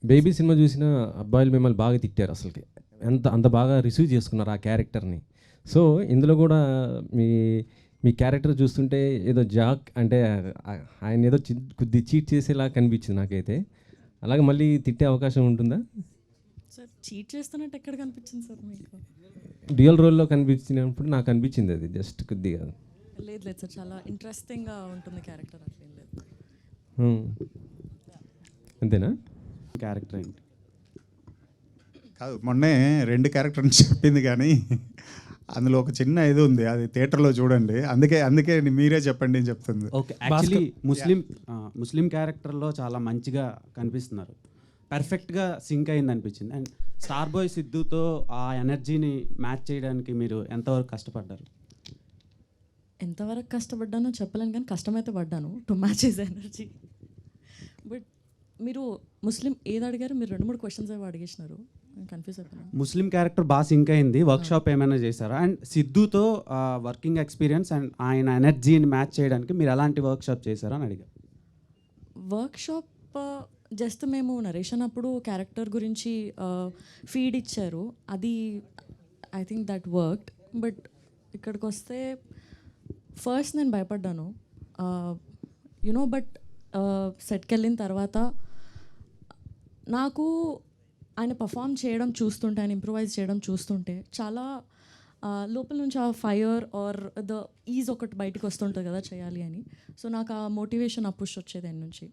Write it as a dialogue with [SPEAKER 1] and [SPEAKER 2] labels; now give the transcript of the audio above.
[SPEAKER 1] Baby cinema చూసిన అబ్బాయిలు మిమ్మల్ని బాగా తిట్టారు అసలుకి. అంత బాగా రిసీవ్ చేసుకున్నారు ఆ క్యారెక్టర్‌ని. సో, ఇందులో గూడా మీ మీ క్యారెక్టర్ చూస్తుంటే ఏదో జాక్ అంటే ఆయనేదో కొద్దిగా చీట్ చేసేలా కనిపించింది నాకైతే. అలాగే మళ్ళీ తిట్టే అవకాశం ఉంటుందా?
[SPEAKER 2] సార్ చీట్ చేస్తున్నట్టు ఎక్కడ కనిపించింది సార్ మీకు?
[SPEAKER 1] డ్యూయల్ రోల్‌లో కనిపించినప్పుడు నాకు అనిపించింది అది జస్ట్ కొద్దిగా.
[SPEAKER 2] లేదు లేదు సార్, చాలా ఇంట్రెస్టింగ్గా ఉంటుంది క్యారెక్టర్, అట్లేం లేదు.
[SPEAKER 1] హ్మ్. అంతేనా?
[SPEAKER 3] క్యారెక్టర్ ఏంటి?
[SPEAKER 4] కాదు, మొన్నే 2 క్యారెక్టర్‌ని చెప్పింది కానీ అందులో ఒక చిన్న ఇది ఉంది. అది థియేటర్‌లో చూడండి. అందుకే మీరే చెప్పండి అని చెప్తుంది.
[SPEAKER 3] ఓకే, యాక్చువల్లీ ముస్లిం క్యారెక్టర్లో చాలా మంచిగా కనిపిస్తున్నారు. పర్ఫెక్ట్గా సింక్ అయింది అనిపించింది. అండ్ స్టార్ బాయ్ సిద్ధుతో ఆ ఎనర్జీని మ్యాచ్ చేయడానికి మీరు ఎంతవరకు కష్టపడ్డారు?
[SPEAKER 2] ఎంతవరకు కష్టపడ్డానో చెప్పలేను, కానీ కష్టమైతే పడ్డాను to match his energy. But మీరు ముస్లిం ఏది అడిగారు? మీరు 2-3 క్వశ్చన్స్ ఏవో అడిగేసినారు, కన్ఫ్యూజ్ అయిపోయాను.
[SPEAKER 3] ముస్లిం క్యారెక్టర్ బాగా సింక్ అయింది, వర్క్షాప్ ఏమైనా చేశారా? అండ్ సిద్ధుతో వర్కింగ్ ఎక్స్పీరియన్స్ అండ్ ఆయన ఎనర్జీని మ్యాచ్ చేయడానికి మీరు ఎలాంటి వర్క్షాప్ చేశారా అని అడిగారు.
[SPEAKER 2] వర్క్షాప్ జస్ట్ మేము నరేషన్ అప్పుడు క్యారెక్టర్ గురించి ఫీడ్ ఇచ్చారు, అది I think that worked. But ఇక్కడికి వస్తే ఫస్ట్ నేను భయపడ్డాను, యునో. బట్ సెట్కి వెళ్ళిన తర్వాత నాకు ఆయన పర్ఫామ్ చేయడం చూస్తుంటే, ఆయన ఇంప్రూవైజ్ చేయడం చూస్తుంటే చాలా లోపల నుంచి ఆ ఫైర్ ఆర్ ద ఈజ్ ఒకటి బయటకు వస్తుంటుంది కదా చేయాలి అని. సో నాకు ఆ మోటివేషన్, ఆ పుష్ వచ్చేది ఆయన నుంచి.